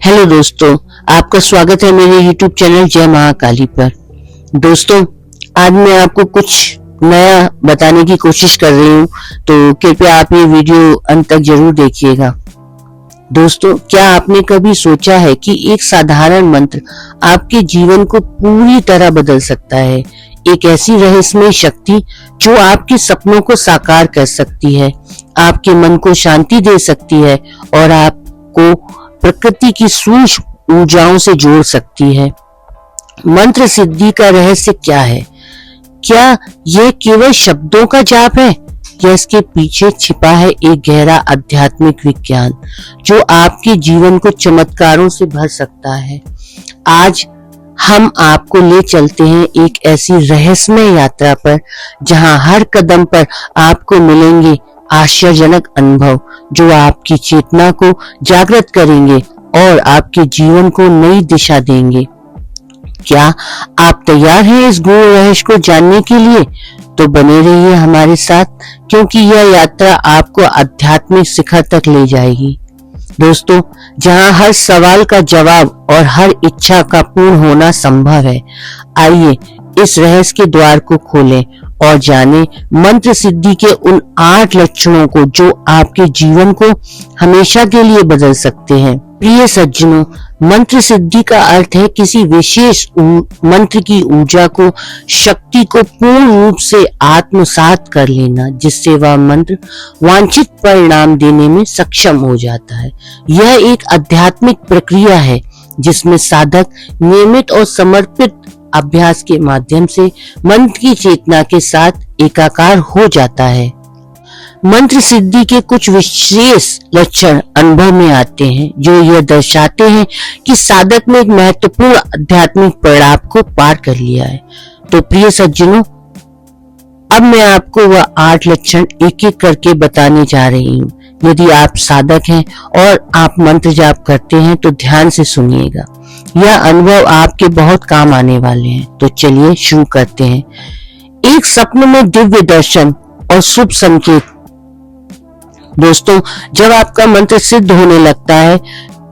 Hello दोस्तों, आपका स्वागत है मेरे YouTube चैनल जय महाकाली पर। दोस्तों, आज मैं आपको कुछ नया बताने की कोशिश कर रही हूँ, तो कृपया आप ये वीडियो अंत तक जरूर देखिएगा। दोस्तों, क्या आपने कभी सोचा है कि एक साधारण मंत्र आपके जीवन को पूरी तरह बदल सकता है? एक ऐसी रहस्यमय शक्ति जो आपके सपनों को साकार कर सकती है, आपके मन को शांति दे सकती है और आपको प्रकृति की सूक्ष्म ऊर्जाओं से जोड़ सकती है। मंत्र सिद्धि का रहस्य क्या है? क्या यह केवल शब्दों का जाप है या इसके पीछे छिपा है एक गहरा आध्यात्मिक विज्ञान जो आपके जीवन को चमत्कारों से भर सकता है? आज हम आपको ले चलते हैं एक ऐसी रहस्यमय यात्रा पर जहां हर कदम पर आपको मिलेंगे आश्चर्यजनक अनुभव जो आपकी चेतना को जागृत करेंगे और आपके जीवन को नई दिशा देंगे। क्या आप तैयार हैं इस गूढ़ रहस्य को जानने के लिए? तो बने रहिए हमारे साथ, क्योंकि यह यात्रा आपको आध्यात्मिक शिखर तक ले जाएगी। दोस्तों, जहां हर सवाल का जवाब और हर इच्छा का पूर्ण होना संभव है, आइए इस रहस्य के द्वार को खोलें और जानें मंत्र सिद्धि के उन 8 लक्षणों को जो आपके जीवन को हमेशा के लिए बदल सकते हैं। प्रिय सज्जनों, मंत्र सिद्धि का अर्थ है किसी विशेष मंत्र की ऊर्जा को, शक्ति को पूर्ण रूप से आत्मसात कर लेना, जिससे वह मंत्र वांछित परिणाम देने में सक्षम हो जाता है। यह एक आध्यात्मिक प्रक्रिया है जिसमें साधक नियमित और समर्पित अभ्यास के माध्यम से मंत्र की चेतना के साथ एकाकार हो जाता है। मंत्र सिद्धि के कुछ विशेष लक्षण अनुभव में आते हैं जो यह दर्शाते हैं कि साधक ने एक महत्वपूर्ण आध्यात्मिक पड़ाव को पार कर लिया है। तो प्रिय सज्जनों, अब मैं आपको वह 8 लक्षण एक एक करके बताने जा रही हूँ। यदि आप साधक हैं और आप मंत्र जाप करते हैं तो ध्यान से सुनिएगा, यह अनुभव आपके बहुत काम आने वाले हैं। तो चलिए शुरू करते हैं। एक स्वप्न में दिव्य दर्शन और शुभ संकेत। दोस्तों, जब आपका मंत्र सिद्ध होने लगता है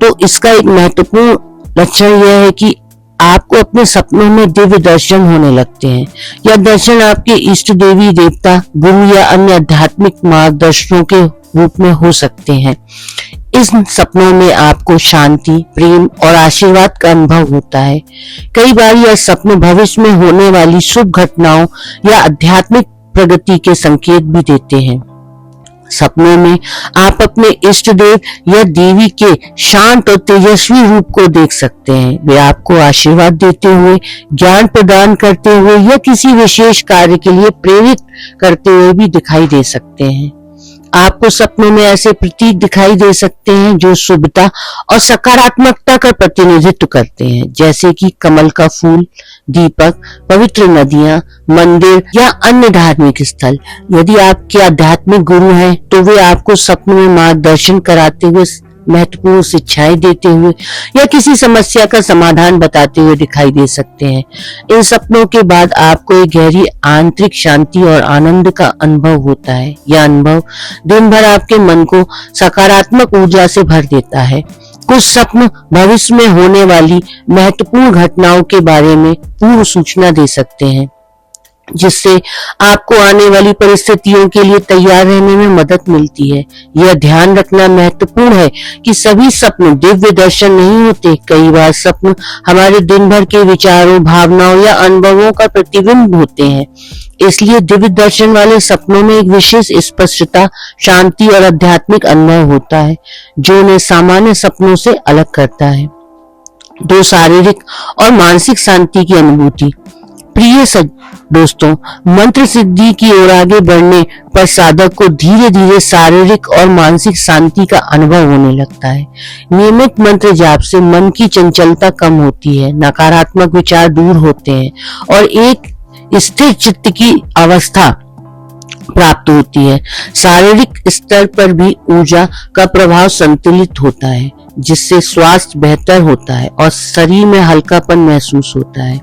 तो इसका एक महत्वपूर्ण लक्षण यह है कि आपको अपने सपनों में दिव्य दर्शन होने लगते हैं। यह दर्शन आपके इष्ट देवी देवता, गुरु या अन्य आध्यात्मिक मार्गदर्शकों के रूप में हो सकते हैं। इस सपनों में आपको शांति, प्रेम और आशीर्वाद का अनुभव होता है। कई बार यह सपने भविष्य में होने वाली शुभ घटनाओं या आध्यात्मिक प्रगति के संकेत भी देते हैं। सपनों में आप अपने इष्ट देव या देवी के शांत और तेजस्वी रूप को देख सकते हैं। वे आपको आशीर्वाद देते हुए, ज्ञान प्रदान करते हुए या किसी विशेष कार्य के लिए प्रेरित करते हुए भी दिखाई दे सकते हैं। आपको सपनों में ऐसे प्रतीक दिखाई दे सकते हैं जो शुभता और सकारात्मकता का प्रतिनिधित्व करते हैं, जैसे कि कमल का फूल, दीपक, पवित्र नदियां, मंदिर या अन्य धार्मिक स्थल। यदि आपके आध्यात्मिक गुरु हैं तो वे आपको सपनों में मार्गदर्शन कराते हुए, महत्वपूर्ण शिक्षाएं देते हुए या किसी समस्या का समाधान बताते हुए दिखाई दे सकते हैं। इन सपनों के बाद आपको एक गहरी आंतरिक शांति और आनंद का अनुभव होता है। यह अनुभव दिन भर आपके मन को सकारात्मक ऊर्जा से भर देता है। कुछ स्वप्न भविष्य में होने वाली महत्वपूर्ण घटनाओं के बारे में पूर्व सूचना दे सकते हैं, जिससे आपको आने वाली परिस्थितियों के लिए तैयार रहने में मदद मिलती है। यह ध्यान रखना महत्वपूर्ण है कि सभी सपने दिव्य दर्शन नहीं होते। कई बार सपने हमारे दिन भर के विचारों, भावनाओं या अनुभवों का प्रतिबिंब होते हैं। इसलिए दिव्य दर्शन वाले सपनों में एक विशेष स्पष्टता, शांति और आध्यात्मिक अनुभव होता है जो उन्हें सामान्य सपनों से अलग करता है। 2, शारीरिक और मानसिक शांति की अनुभूति। प्रिय दोस्तों, मंत्र सिद्धि की ओर आगे बढ़ने पर साधक को धीरे धीरे शारीरिक और मानसिक शांति का अनुभव होने लगता है। नियमित मंत्र जाप से मन की चंचलता कम होती है, नकारात्मक विचार दूर होते हैं और एक स्थिर चित्त की अवस्था प्राप्त होती है। शारीरिक स्तर पर भी ऊर्जा का प्रभाव संतुलित होता है, जिससे स्वास्थ्य बेहतर होता है और शरीर में हल्कापन महसूस होता है।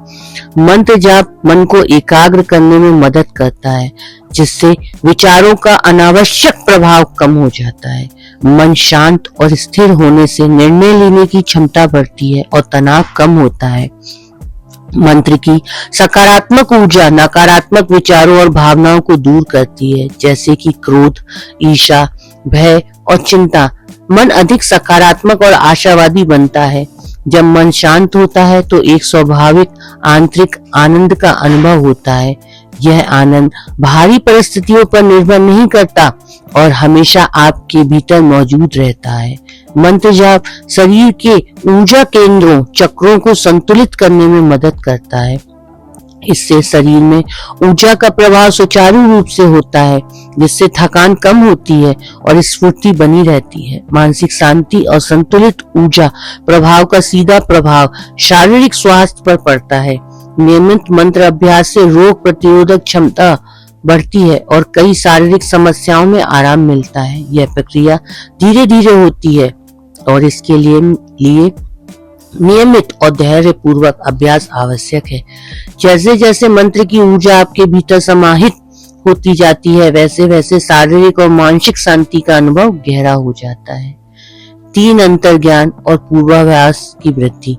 मंत्र जाप मन को एकाग्र करने में मदद करता है, जिससे विचारों का अनावश्यक प्रभाव कम हो जाता है। मन शांत और स्थिर होने से निर्णय लेने की क्षमता बढ़ती है और तनाव कम होता है। मंत्र की सकारात्मक ऊर्जा नकारात्मक विचारों और भावनाओं को दूर करती है, जैसे कि क्रोध, ईर्ष्या, भय और चिंता। मन अधिक सकारात्मक और आशावादी बनता है। जब मन शांत होता है तो एक स्वाभाविक आंतरिक आनंद का अनुभव होता है। यह आनंद बाहरी परिस्थितियों पर निर्भर नहीं करता और हमेशा आपके भीतर मौजूद रहता है। मंत्र जाप शरीर के ऊर्जा केंद्रों चक्रों को संतुलित करने में मदद करता है। इससे शरीर में ऊर्जा का प्रवाह सुचारू रूप से होता है, जिससे थकान कम होती है और स्फूर्ति बनी रहती है। मानसिक शांति और संतुलित ऊर्जा प्रभाव का सीधा प्रभाव शारीरिक स्वास्थ्य पर पड़ता है। नियमित मंत्र अभ्यास से रोग प्रतिरोधक क्षमता बढ़ती है और कई शारीरिक समस्याओं में आराम मिलता है। यह प्रक्रिया धीरे धीरे होती है और इसके लिए नियमित और धैर्य पूर्वक अभ्यास आवश्यक है। जैसे जैसे मंत्र की ऊर्जा आपके भीतर समाहित होती जाती है, वैसे वैसे शारीरिक और मानसिक शांति का अनुभव गहरा हो जाता है। 3 अंतर्ज्ञान और पूर्वाभ्यास की वृद्धि।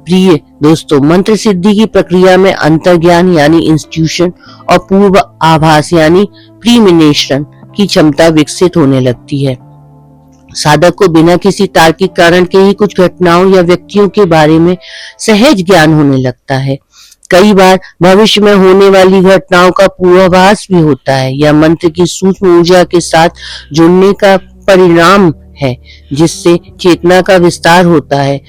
प्रिय दोस्तों, मंत्र सिद्धि की प्रक्रिया में अंतर्ज्ञान यानी इंस्टीट्यूशन और पूर्व आभास यानी प्रीमिनेशन की क्षमता विकसित होने लगती है। साधक को बिना किसी तार्किक कारण के ही कुछ घटनाओं या व्यक्तियों के बारे में सहज ज्ञान होने लगता है। कई बार भविष्य में होने वाली घटनाओं का पूर्वाभास भी होता है। यह मंत्र की सूक्ष्म ऊर्जा के साथ जुड़ने का परिणाम है, जिससे चेतना का विस्तार होता है।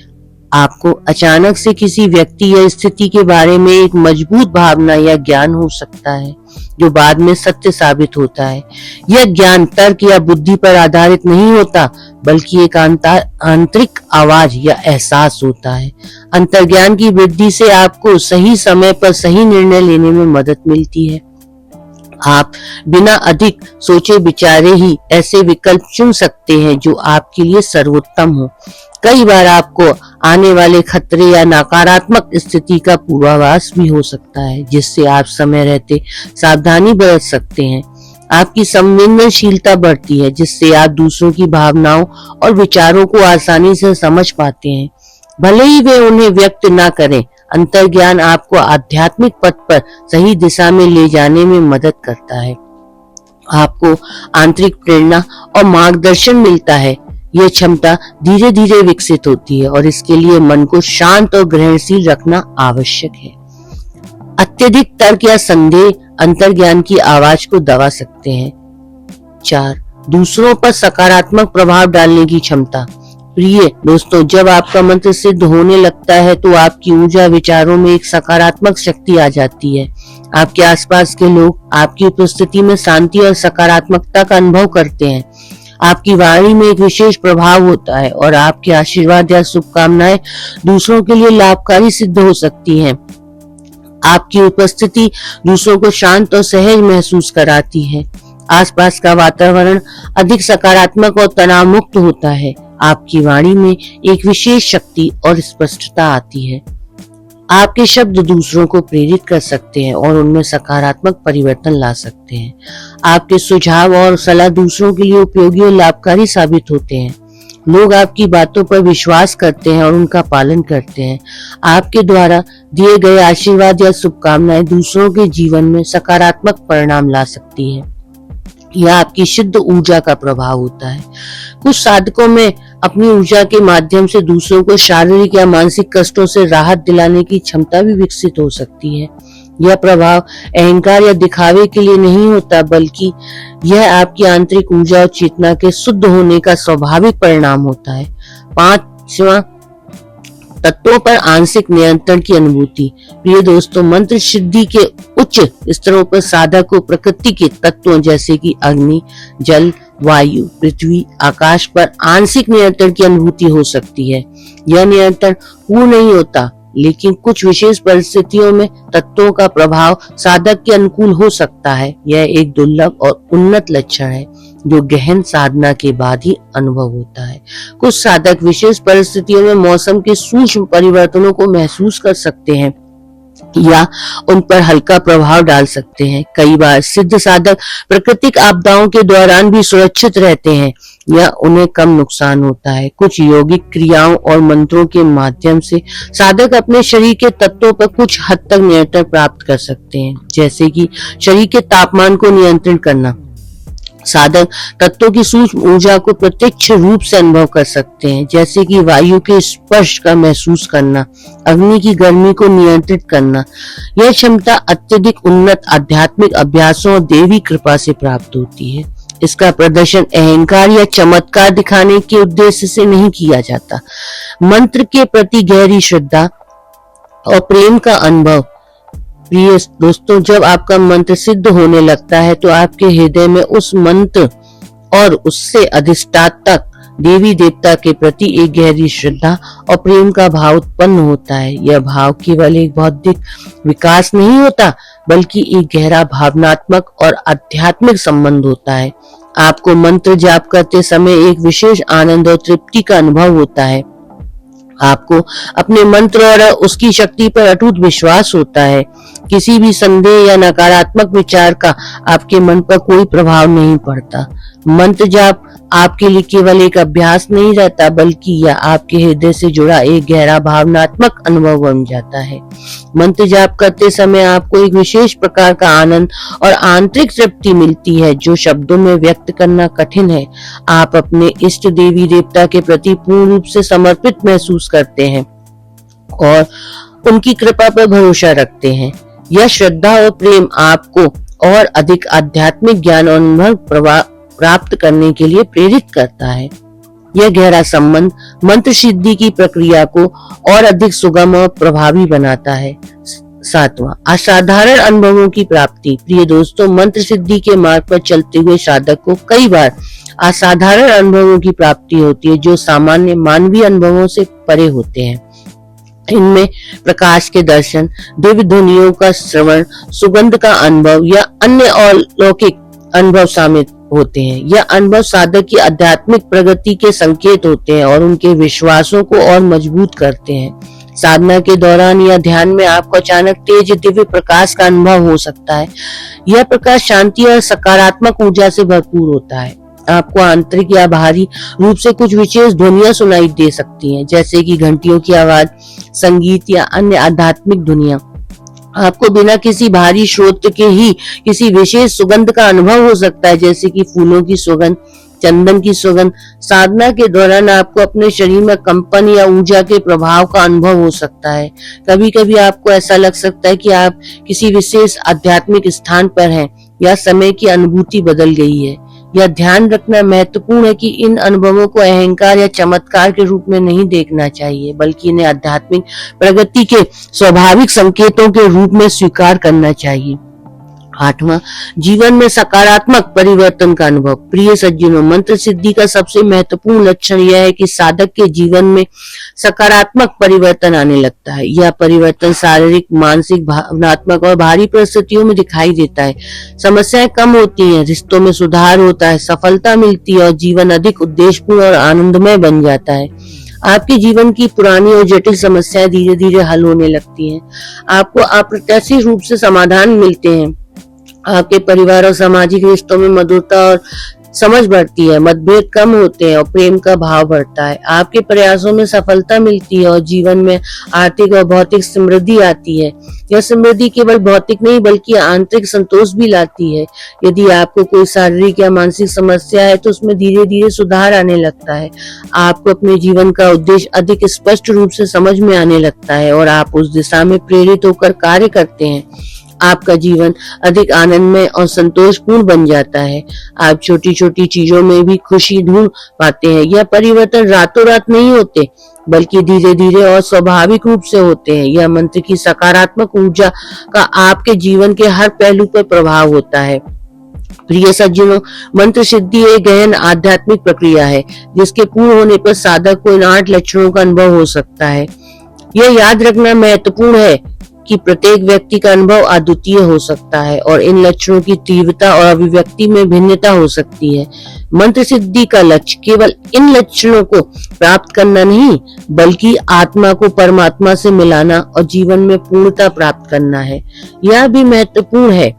आपको अचानक से किसी व्यक्ति या स्थिति के बारे में एक मजबूत भावना या ज्ञान हो सकता है, जो बाद में सत्य साबित होता है। यह ज्ञान तर्क या बुद्धि पर आधारित नहीं होता, बल्कि एक आंतरिक आवाज या एहसास होता है। अंतर्ज्ञान की वृद्धि से आपको सही समय पर सही निर्णय लेने में मदद मिलती है। आप बिना अधिक सोचे विचारे ही ऐसे विकल्प चुन सकते हैं जो आपके लिए सर्वोत्तम हो। कई बार आपको आने वाले खतरे या नकारात्मक स्थिति का पूर्वाभास भी हो सकता है, जिससे आप समय रहते सावधानी बरत सकते हैं। आपकी संवेदनशीलता बढ़ती है, जिससे आप दूसरों की भावनाओं और विचारों को आसानी से समझ पाते हैं, भले ही वे उन्हें व्यक्त ना करें। अंतर्ज्ञान आपको आध्यात्मिक पथ पर सही दिशा में ले जाने में मदद करता है। आपको आंतरिक प्रेरणा और मार्गदर्शन मिलता है। यह क्षमता धीरे धीरे विकसित होती है और इसके लिए मन को शांत और ग्रहणशील रखना आवश्यक है। अत्यधिक तर्क या संदेह अंतर्ज्ञान की आवाज को दबा सकते हैं। 4. दूसरों पर सकारात्मक प्रभाव डालने की क्षमता। प्रिय दोस्तों, जब आपका मंत्र सिद्ध होने लगता है तो आपकी ऊर्जा विचारों में एक सकारात्मक शक्ति आ जाती है। आपके आसपास के लोग आपकी उपस्थिति में शांति और सकारात्मकता का अनुभव करते हैं। आपकी वाणी में एक विशेष प्रभाव होता है और आपके आशीर्वाद या शुभकामनाएं दूसरों के लिए लाभकारी सिद्ध हो सकती हैं। आपकी उपस्थिति दूसरों को शांत और सहज महसूस कराती है। आसपास का वातावरण अधिक सकारात्मक और तनाव मुक्त होता है। आपकी वाणी में एक विशेष शक्ति और स्पष्टता आती है। आपके शब्द दूसरों को प्रेरित कर सकते हैं और उनमें सकारात्मक परिवर्तन ला सकते हैं। आपके सुझाव और सलाह दूसरों के लिए उपयोगी और लाभकारी साबित होते हैं। लोग आपकी बातों पर विश्वास करते हैं और उनका पालन करते हैं। आपके द्वारा दिए गए आशीर्वाद या शुभकामनाएं दूसरों के जीवन में सकारात्मक परिणाम ला सकती है। यह आपकी शुद्ध ऊर्जा का प्रभाव होता है। कुछ साधकों में अपनी ऊर्जा के माध्यम से दूसरों को शारीरिक या मानसिक कष्टों से राहत दिलाने की क्षमता भी विकसित हो सकती है। यह प्रभाव अहंकार या दिखावे के लिए नहीं होता, बल्कि यह आपकी आंतरिक ऊर्जा और चेतना के शुद्ध होने का स्वाभाविक परिणाम होता है। 5वां, तत्वों पर आंशिक नियंत्रण की अनुभूति। प्रिय दोस्तों, मंत्र सिद्धि के उच्च स्तरों पर साधक को प्रकृति के तत्वों जैसे कि अग्नि, जल, वायु, पृथ्वी, आकाश पर आंशिक नियंत्रण की अनुभूति हो सकती है। यह नियंत्रण पूर्ण नहीं होता, लेकिन कुछ विशेष परिस्थितियों में तत्वों का प्रभाव साधक के अनुकूल हो सकता है। यह एक दुर्लभ और उन्नत लक्षण है जो गहन साधना के बाद ही अनुभव होता है। कुछ साधक विशेष परिस्थितियों में मौसम के सूक्ष्म परिवर्तनों को महसूस कर सकते हैं। या उन पर हल्का प्रभाव डाल सकते हैं। कई बार सिद्ध साधक प्राकृतिक आपदाओं के दौरान भी सुरक्षित रहते हैं या उन्हें कम नुकसान होता है। कुछ यौगिक क्रियाओं और मंत्रों के माध्यम से साधक अपने शरीर के तत्वों पर कुछ हद तक नियंत्रण प्राप्त कर सकते हैं, जैसे कि शरीर के तापमान को नियंत्रित करना। साधक तत्वों की सूक्ष्म ऊर्जा को प्रत्यक्ष रूप से अनुभव कर सकते हैं, जैसे कि वायु के स्पर्श का महसूस करना, अग्नि की गर्मी को नियंत्रित करना। यह क्षमता अत्यधिक उन्नत आध्यात्मिक अभ्यासों और देवी कृपा से प्राप्त होती है। इसका प्रदर्शन अहंकार या चमत्कार दिखाने के उद्देश्य से नहीं किया जाता। मंत्र के प्रति गहरी श्रद्धा और प्रेम का अनुभव। प्रिय दोस्तों, जब आपका मंत्र सिद्ध होने लगता है तो आपके हृदय में उस मंत्र और उससे अधिष्ठाता देवी देवता के प्रति एक गहरी श्रद्धा और प्रेम का भाव उत्पन्न होता है। यह भाव केवल एक बौद्धिक विकास नहीं होता, बल्कि एक गहरा भावनात्मक और आध्यात्मिक संबंध होता है। आपको मंत्र जाप करते समय एक विशेष आनंद और तृप्ति का अनुभव होता है। आपको अपने मंत्र और उसकी शक्ति पर अटूट विश्वास होता है। किसी भी संदेह या नकारात्मक विचार का आपके मन पर कोई प्रभाव नहीं पड़ता। मंत्र जाप आपके लिए केवल एक अभ्यास नहीं रहता, बल्कि यह आपके हृदय से जुड़ा एक गहरा भावनात्मक अनुभव बन जाता है। मंत्र जाप करते समय आपको एक विशेष प्रकार का आनंद और आंतरिक तृप्ति मिलती है, जो शब्दों में व्यक्त करना कठिन है। आप अपने इष्ट देवी देवता के प्रति पूर्ण रूप से समर्पित महसूस करते हैं और उनकी कृपा पर भरोसा रखते हैं। यह श्रद्धा और प्रेम आपको और अधिक आध्यात्मिक ज्ञान और अनुभव प्राप्त करने के लिए प्रेरित करता है। यह गहरा संबंध मंत्र सिद्धि की प्रक्रिया को और अधिक सुगम और प्रभावी बनाता है। 7वां, असाधारण अनुभवों की प्राप्ति। प्रिय दोस्तों, मंत्र सिद्धि के मार्ग पर चलते हुए साधक को कई बार असाधारण अनुभवों की प्राप्ति होती है, जो सामान्य मानवीय अनुभवों से परे होते हैं। इनमें प्रकाश के दर्शन, दिव्य ध्वनियों का श्रवण, सुगंध का अनुभव या अन्य अलौकिक अनुभव शामिल होते हैं। यह अनुभव साधक की आध्यात्मिक प्रगति के संकेत होते हैं और उनके विश्वासों को और मजबूत करते हैं। साधना के दौरान या ध्यान में आपको अचानक तेज दिव्य प्रकाश का अनुभव हो सकता है। यह प्रकाश शांति और सकारात्मक ऊर्जा से भरपूर होता है। आपको आंतरिक या बाहरी रूप से कुछ विशेष ध्वनियां सुनाई दे सकती हैं, जैसे कि घंटियों की आवाज, संगीत या अन्य आध्यात्मिक ध्वनियां। आपको बिना किसी बाहरी स्रोत के ही किसी विशेष सुगंध का अनुभव हो सकता है, जैसे कि फूलों की सुगंध, चंदन की सुगंध। साधना के दौरान आपको अपने शरीर में कंपन या ऊर्जा के प्रभाव का अनुभव हो सकता है। कभी कभी आपको ऐसा लग सकता है कि आप किसी विशेष आध्यात्मिक स्थान पर हैं या समय की अनुभूति बदल गई है। यह ध्यान रखना महत्वपूर्ण है कि इन अनुभवों को अहंकार या चमत्कार के रूप में नहीं देखना चाहिए, बल्कि इन्हें आध्यात्मिक प्रगति के स्वाभाविक संकेतों के रूप में स्वीकार करना चाहिए। 8वां, जीवन में सकारात्मक परिवर्तन का अनुभव। प्रिय सज्जनों, मंत्र सिद्धि का सबसे महत्वपूर्ण लक्षण यह है कि साधक के जीवन में सकारात्मक परिवर्तन आने लगता है। यह परिवर्तन शारीरिक, मानसिक, भावनात्मक और बाहरी परिस्थितियों में दिखाई देता है। समस्याएं कम होती हैं, रिश्तों में सुधार होता है, सफलता मिलती है और जीवन अधिक उद्देश्यपूर्ण और आनंदमय बन जाता है। आपके जीवन की पुरानी और जटिल समस्याएं धीरे धीरे हल होने लगती हैं। आपको अप्रत्याशित रूप से समाधान मिलते हैं। आपके परिवार और सामाजिक रिश्तों में मधुरता और समझ बढ़ती है, मतभेद कम होते हैं और प्रेम का भाव बढ़ता है। आपके प्रयासों में सफलता मिलती है और जीवन में आर्थिक और भौतिक समृद्धि आती है। यह समृद्धि केवल भौतिक नहीं बल्कि आंतरिक संतोष भी लाती है। यदि आपको कोई शारीरिक या मानसिक समस्या है तो उसमें धीरे धीरे सुधार आने लगता है। आपको अपने जीवन का उद्देश्य अधिक स्पष्ट रूप से समझ में आने लगता है और आप उस दिशा में प्रेरित होकर कार्य करते हैं। आपका जीवन अधिक आनंदमय और संतोषपूर्ण बन जाता है। आप छोटी छोटी चीजों में भी खुशी ढूंढ पाते हैं। यह परिवर्तन रातों रात नहीं होते, बल्कि धीरे धीरे और स्वाभाविक रूप से होते हैं। यह मंत्र की सकारात्मक ऊर्जा का आपके जीवन के हर पहलू पर प्रभाव होता है। प्रिय सज्जनों, मंत्र सिद्धि एक गहन आध्यात्मिक प्रक्रिया है, जिसके पूर्ण होने पर साधक को इन 8 लक्षणों का अनुभव हो सकता है। यह याद रखना महत्वपूर्ण है कि प्रत्येक व्यक्ति का अनुभव अद्वितीय हो सकता है और इन लक्षणों की तीव्रता और अभिव्यक्ति में भिन्नता हो सकती है। मंत्र सिद्धि का लक्ष्य केवल इन लक्षणों को प्राप्त करना नहीं, बल्कि आत्मा को परमात्मा से मिलाना और जीवन में पूर्णता प्राप्त करना है। यह भी महत्वपूर्ण है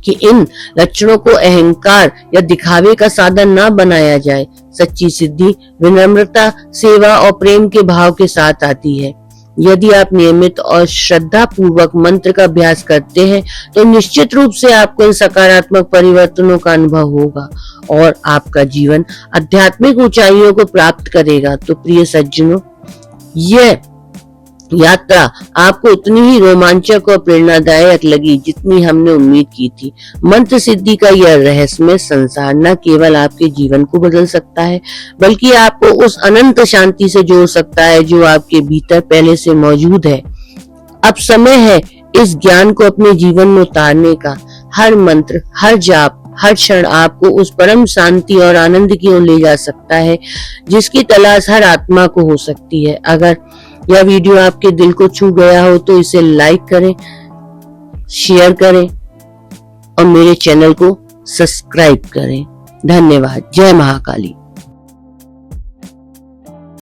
कि इन लक्षणों को अहंकार या दिखावे का साधन न बनाया जाए। सच्ची सिद्धि विनम्रता, सेवा और प्रेम के भाव के साथ आती है। यदि आप नियमित और श्रद्धा पूर्वक मंत्र का अभ्यास करते हैं तो निश्चित रूप से आपको इन सकारात्मक परिवर्तनों का अनुभव होगा और आपका जीवन आध्यात्मिक ऊंचाइयों को प्राप्त करेगा। तो प्रिय सज्जनों, यह यात्रा आपको उतनी ही रोमांचक और प्रेरणादायक लगी जितनी हमने उम्मीद की थी। मंत्र सिद्धि का यह रहस्यमय संसार न केवल आपके जीवन को बदल सकता है, बल्कि आपको उस अनंत शांति से जोड़ सकता है जो आपके भीतर पहले से मौजूद है। अब समय है इस ज्ञान को अपने जीवन में उतारने का। हर मंत्र, हर जाप, हर क्षण आपको उस परम शांति और आनंद की ओर ले जा सकता है जिसकी तलाश हर आत्मा को हो सकती है। अगर यह वीडियो आपके दिल को छू गया हो तो इसे लाइक करें, शेयर करें और मेरे चैनल को सब्सक्राइब करें। धन्यवाद। जय महाकाली।